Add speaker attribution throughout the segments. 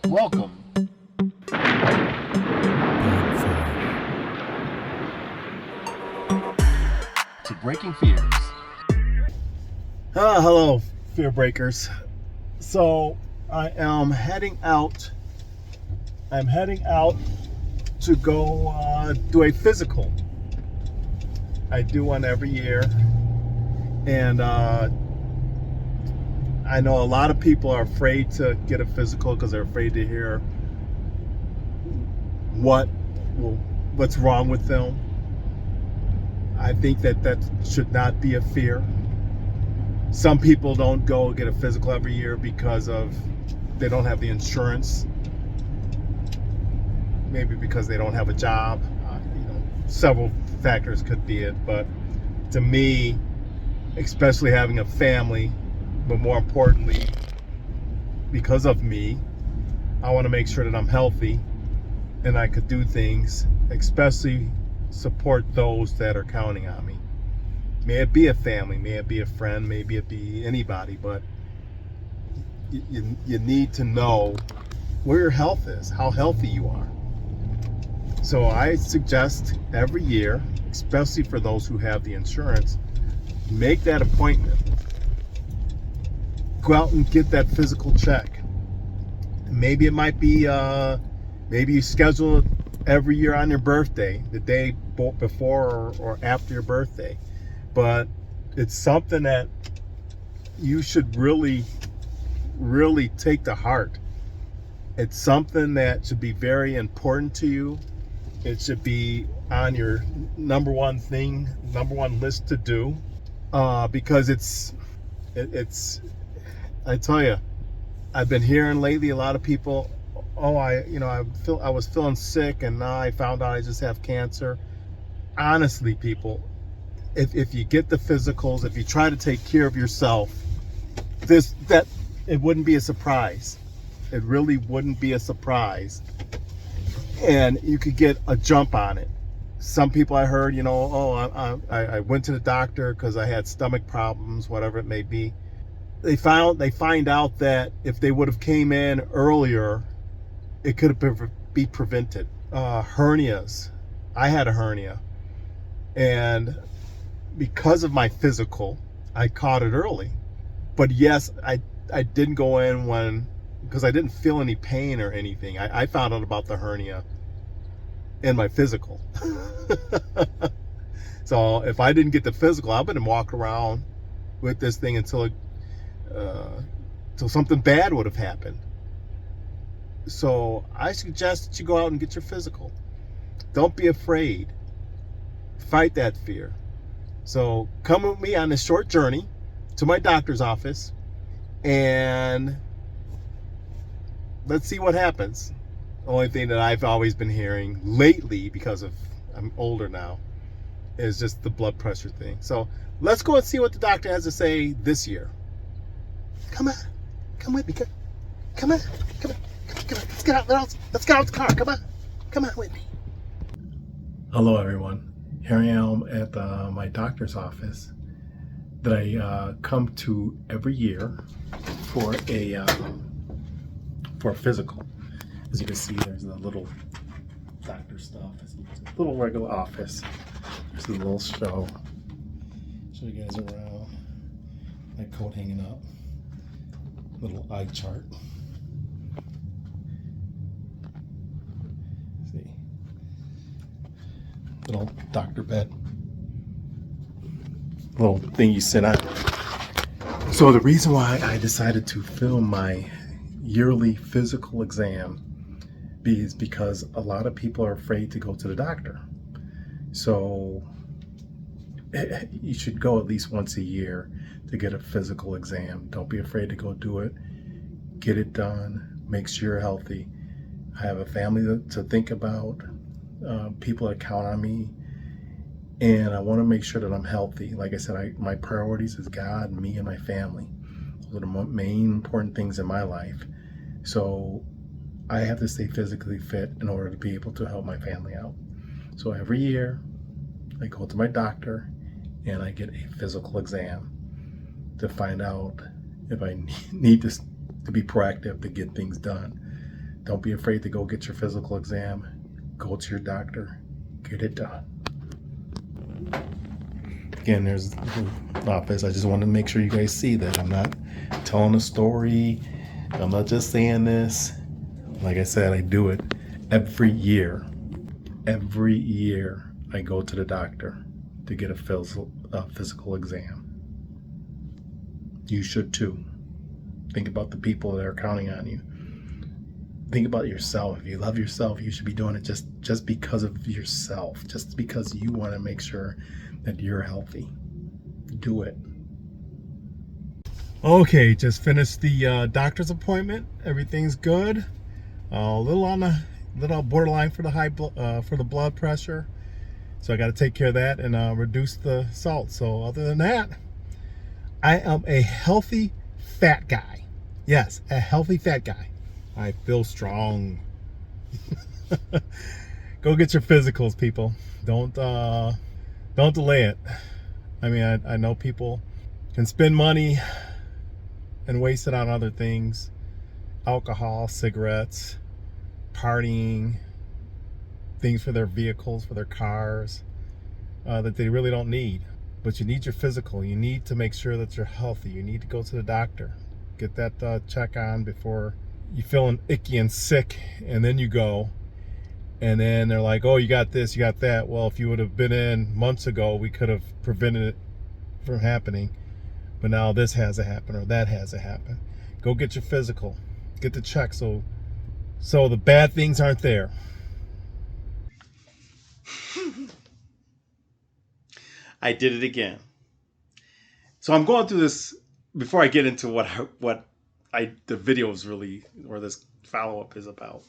Speaker 1: Welcome to Breaking Fears.
Speaker 2: Hello, fear breakers. So I am heading out. I'm heading out to go do a physical. I do one every year, and I know a lot of people are afraid to get a physical because they're afraid to hear what's wrong with them. I think that should not be a fear. Some people don't go get a physical every year because they don't have the insurance. Maybe because they don't have a job. Several factors could be it. But to me, especially having a family, but more importantly, because of me, I want to make sure that I'm healthy and I could do things, especially support those that are counting on me. May it be a family, may it be a friend, maybe it be anybody, but you need to know where your health is, how healthy you are. So I suggest every year, especially for those who have the insurance, make that appointment. Go out and get that physical check. Maybe it might be, maybe you schedule it every year on your birthday, the day before or after your birthday. But it's something that you should really, really take to heart. It's something that should be very important to you. It should be on your number one list to do, because it's. I tell you, I've been hearing lately a lot of people. Oh, I was feeling sick, and now I found out I just have cancer. Honestly, people, if you get the physicals, if you try to take care of yourself, it wouldn't be a surprise. It really wouldn't be a surprise. And you could get a jump on it. Some people I heard, I went to the doctor because I had stomach problems, whatever it may be. They find out that if they would have came in earlier, it could have be prevented. Hernias. I had a hernia, and because of my physical, I caught it early. But yes, I didn't go in because I didn't feel any pain or anything. I found out about the hernia in my physical. So if I didn't get the physical, I wouldn't walk around with this thing until something bad would have happened. So I suggest that you go out and get your physical. Don't be afraid. Fight that fear. So come with me on this short journey to my doctor's office, and let's see what happens. The only thing that I've always been hearing lately, because I'm older now, is just the blood pressure thing. So let's go and see what the doctor has to say this year. Come on, come with me. Come on. Let's get out the car. Come on with me. Hello, everyone. Here I am at my doctor's office that I come to every year for a physical. As you can see, there's a little doctor stuff. It's a little regular office. There's a little show you guys around. My coat hanging up. Little eye chart. See. Little doctor bed. Little thing you sit on. So the reason why I decided to film my yearly physical exam is because a lot of people are afraid to go to the doctor. So you should go at least once a year to get a physical exam. Don't be afraid to go do it. Get it done. Make sure you're healthy. I have a family to think about, people that count on me, and I want to make sure that I'm healthy. Like I said, my priorities is God, me, and my family. Those are the main important things in my life. So I have to stay physically fit in order to be able to help my family out. So every year, I go to my doctor and I get a physical exam to find out if I need to be proactive to get things done. Don't be afraid to go get your physical exam. Go to your doctor. Get it done. Again, there's the office. I just want to make sure you guys see that I'm not telling a story. I'm not just saying this. Like I said, I do it every year. Every year I go to the doctor to get a physical exam. You should too. Think about the people that are counting on you. Think about yourself. If you love yourself, you should be doing it just because of yourself, just because you want to make sure that you're healthy. Do it. Okay, just finished the doctor's appointment. Everything's good. A little borderline for the blood pressure, so I got to take care of that and reduce the salt. So other than that, I am a healthy fat guy. Yes, a healthy fat guy. I feel strong. Go get your physicals, people. Don't delay it. I mean, I know people can spend money and waste it on other things: alcohol, cigarettes, partying, things for their vehicles, for their cars, that they really don't need. But you need your physical. You need to make sure that you're healthy. You need to go to the doctor, get that check on before you feeling icky and sick, and then you go, and then they're like, oh, you got this, you got that. Well, if you would have been in months ago, we could have prevented it from happening, but now this has to happen or that has to happen. Go get your physical, get the check, so the bad things aren't there. I did it again. So I'm going through this before I get into what the video is really, or this follow up is about.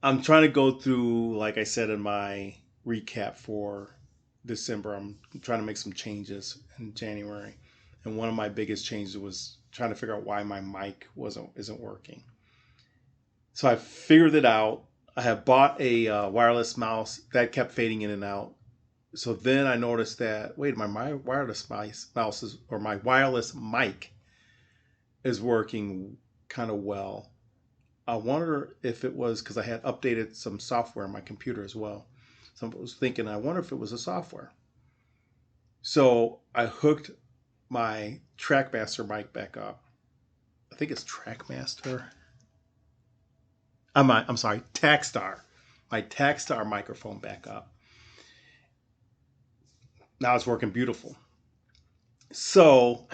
Speaker 2: I'm trying to go through, like I said in my recap for December, I'm trying to make some changes in January, and one of my biggest changes was trying to figure out why my mic isn't working. So I figured it out. I have bought a wireless mouse that kept fading in and out. So then I noticed that, wait, my wireless mouse is, or my wireless mic is working kind of well. I wonder if it was because I had updated some software on my computer as well. So I was thinking, I wonder if it was a software. So I hooked my Trackmaster mic back up. I think it's Trackmaster. I'm sorry, Takstar. My Takstar microphone back up. Now it's working beautiful. So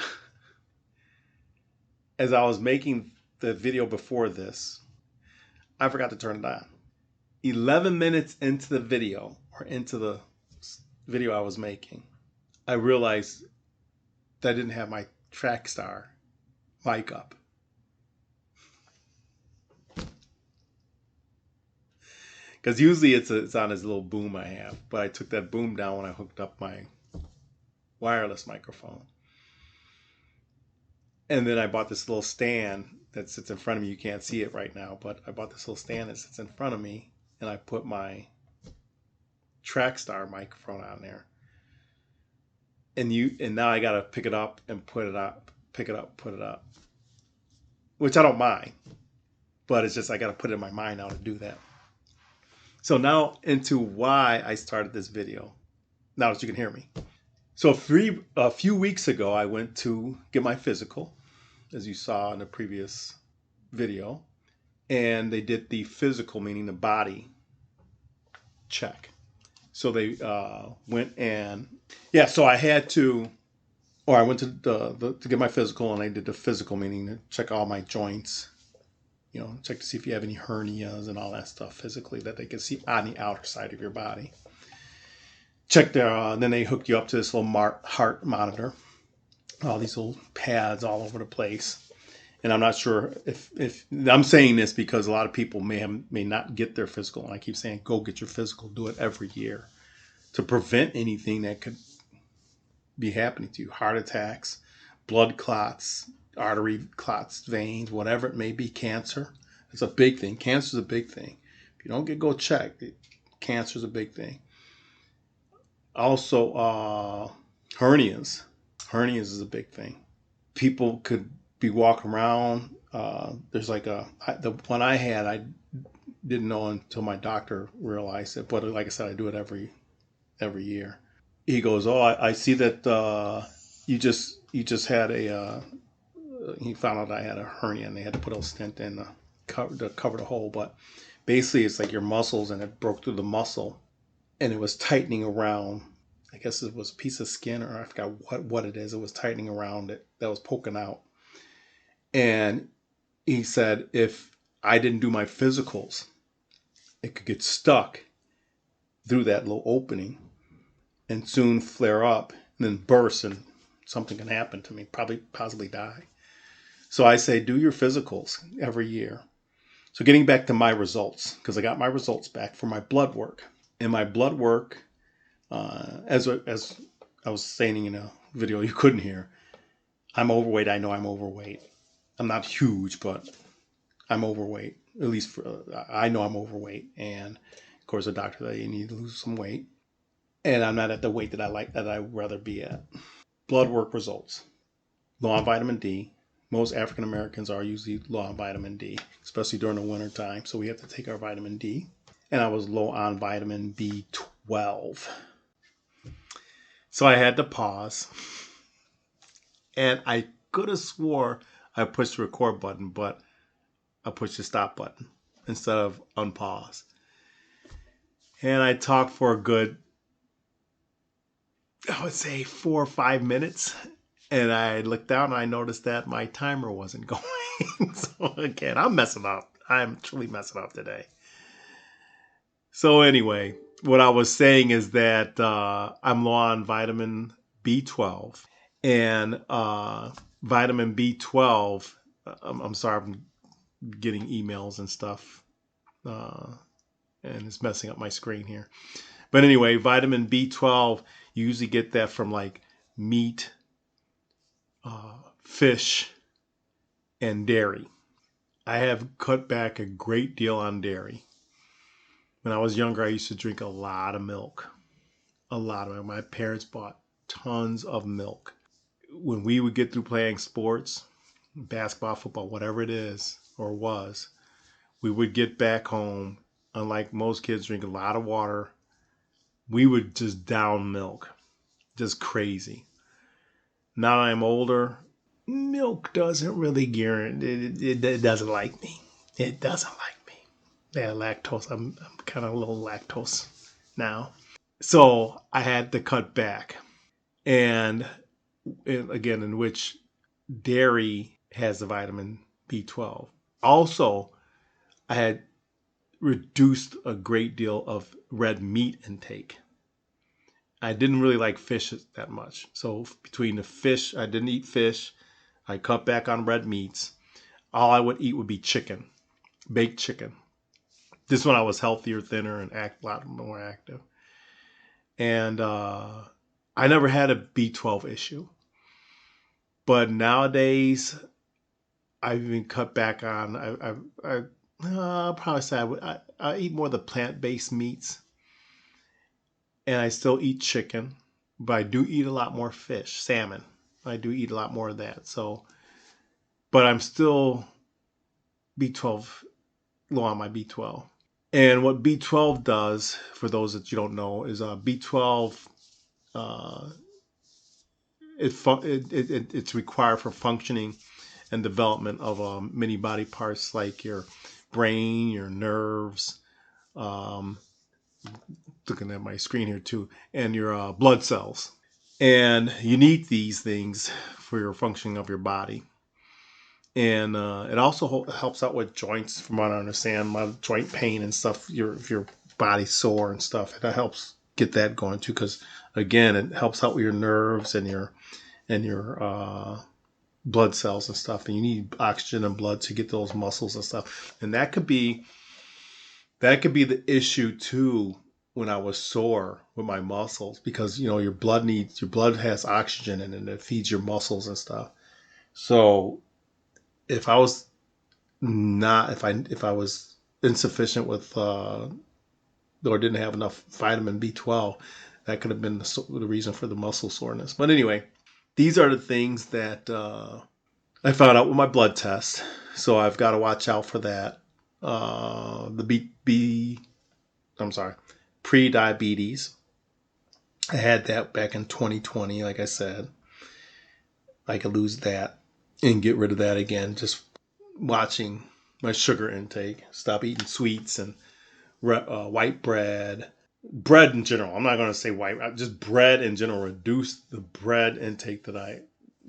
Speaker 2: as I was making the video before this, I forgot to turn it on. 11 minutes into the video, or into the video I was making, I realized that I didn't have my Trackstar mic up. Because usually it's on this little boom I have, but I took that boom down when I hooked up my wireless microphone. And then I bought this little stand that sits in front of me. You can't see it right now, but I bought this little stand that sits in front of me, and I put my Trackstar microphone on there. And now I gotta pick it up and put it up, pick it up, put it up. Which I don't mind. But it's just I gotta put it in my mind now to do that. So now into why I started this video. Now that you can hear me. So a few weeks ago, I went to get my physical, as you saw in the previous video. And they did the physical, meaning the body check. So they went and, yeah, so I had to, or I went to get my physical, and I did the physical, meaning to check all my joints, check to see if you have any hernias and all that stuff physically that they can see on the outer side of your body. Check there, then they hooked you up to this little heart monitor, all these little pads all over the place. And I'm not sure if I'm saying this because a lot of people may not get their physical. And I keep saying, go get your physical, do it every year to prevent anything that could be happening to you. Heart attacks, blood clots, artery clots, veins, whatever it may be, cancer. It's a big thing. Cancer is a big thing. If you don't go checked, cancer is a big thing. Also, hernias. Hernias is a big thing. People could be walking around
Speaker 3: there's like the one I had, I didn't know until my doctor realized it. But like I said, I do it every year. He goes, "Oh, I see that you just had a." He found out I had a hernia, and they had to put a stent in to cover the hole. But basically, it's like your muscles, and it broke through the muscle, and it was tightening around. I guess it was a piece of skin, or I forgot what it is. It was tightening around it that was poking out. And he said if I didn't do my physicals, it could get stuck through that little opening and soon flare up and then burst, and something can happen to me, probably possibly die. So I say do your physicals every year. So getting back to my results, because I got my results back for my blood work. And my blood work, as I was saying in a video you couldn't hear, I'm overweight. I know I'm overweight. I'm not huge, but I'm overweight. At least I know I'm overweight. And of course, the doctor that you need to lose some weight. And I'm not at the weight that I'd rather be at. Blood work results. Low on vitamin D. Most African Americans are usually low on vitamin D, especially during the winter time. So we have to take our vitamin D. And I was low on vitamin B12. So I had to pause. And I could have swore I pushed the record button, but I pushed the stop button instead of unpause. And I talked for a good, I would say 4 or 5 minutes. And I looked down and I noticed that my timer wasn't going. So again, I'm messing up. I'm truly messing up today. So anyway, what I was saying is that I'm low on vitamin B12. And vitamin B12, I'm sorry, I'm getting emails and stuff. And it's messing up my screen here. But anyway, vitamin B12, you usually get that from like meat, fish, and dairy. I have cut back a great deal on dairy. When I was younger, I used to drink a lot of milk. A lot of it. My parents bought tons of milk. When we would get through playing sports, basketball, football, whatever it is or was, we would get back home. Unlike most kids drink a lot of water, we would just down milk. Just crazy. Now that I'm older, milk doesn't really guarantee, it doesn't like me. It doesn't like me. Yeah, lactose. I'm kind of a little lactose now. So I had to cut back. And again, in which dairy has the vitamin B12. Also, I had reduced a great deal of red meat intake. I didn't really like fish that much. So between the fish, I didn't eat fish. I cut back on red meats. All I would eat would be chicken, baked chicken. This one I was healthier, thinner, and a lot more active. And I never had a B12 issue. But nowadays, I've been cut back on. I'll probably say I eat more of the plant-based meats. And I still eat chicken. But I do eat a lot more fish, salmon. I do eat a lot more of that. So, but I'm still B12, low on my B12. And what B12 does, for those that you don't know, is B12. Uh, it's required for functioning and development of many body parts like your brain, your nerves. Um, Looking at my screen here too, and your blood cells. And you need these things for your functioning of your body. And it also helps out with joints, from what I understand, my joint pain and stuff. If your body's sore and stuff, it helps get that going too. Because again, it helps out with your nerves and your blood cells and stuff. And you need oxygen and blood to get those muscles and stuff. And that could be the issue too when I was sore with my muscles, because your blood has oxygen in it and it feeds your muscles and stuff. So if I was insufficient with or didn't have enough vitamin B12, that could have been the reason for the muscle soreness. But anyway, these are the things that I found out with my blood test, so I've got to watch out for that. I'm sorry, pre-diabetes. I had that back in 2020, like I said. I could lose that and get rid of that again. Just watching my sugar intake, stop eating sweets and white bread, bread in general. I'm not going to say white, just bread in general. Reduce the bread intake that I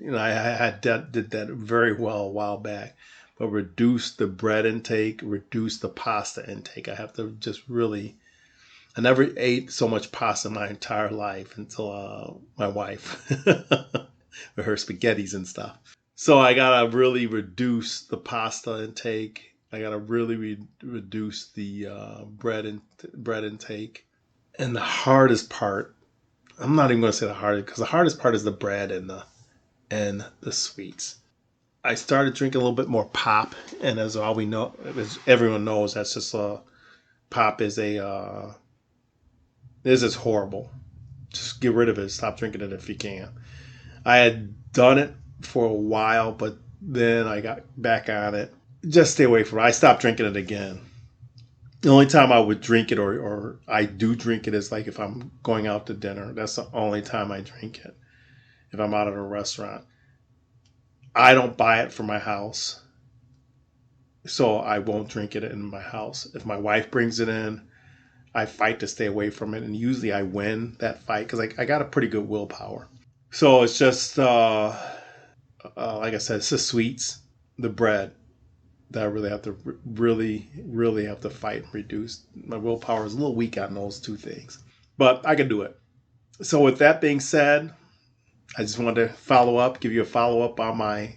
Speaker 3: did that very well a while back. But reduce the bread intake, reduce the pasta intake. I have to just really. I never ate so much pasta in my entire life until my wife with her spaghettis and stuff. So I gotta really reduce the pasta intake. I gotta really reduce the bread intake. And the hardest part, I'm not even gonna say the hardest, because the hardest part is the bread and the sweets. I started drinking a little bit more pop, and as everyone knows, that's just pop is this is horrible. Just get rid of it. Stop drinking it if you can. I had done it for a while, but then I got back on it. Just stay away from it. I stopped drinking it again. The only time I would drink it, or I do drink it, is like if I'm going out to dinner. That's the only time I drink it. If I'm out at a restaurant. I don't buy it for my house, so I won't drink it in my house. If my wife brings it in, I fight to stay away from it, and usually I win that fight because I got a pretty good willpower. So it's just, like I said, it's the sweets, the bread that I really have to really have to fight and reduce. My willpower is a little weak on those two things, but I can do it. So with that being said, I just wanted to give you a follow up on my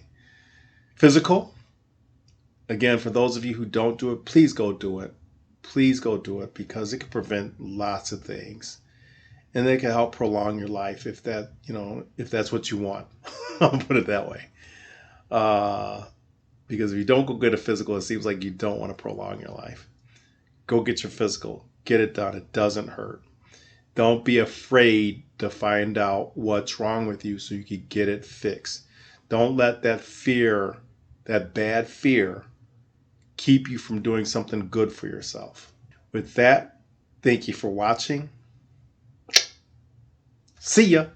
Speaker 3: physical. Again, for those of you who don't do it, please go do it. Please go do it because it can prevent lots of things. And they can help prolong your life if that's what you want. I'll put it that way. Because if you don't go get a physical, it seems like you don't want to prolong your life. Go get your physical. Get it done. It doesn't hurt. Don't be afraid to find out what's wrong with you so you can get it fixed. Don't let that fear, that bad fear, keep you from doing something good for yourself. With that, thank you for watching. See ya.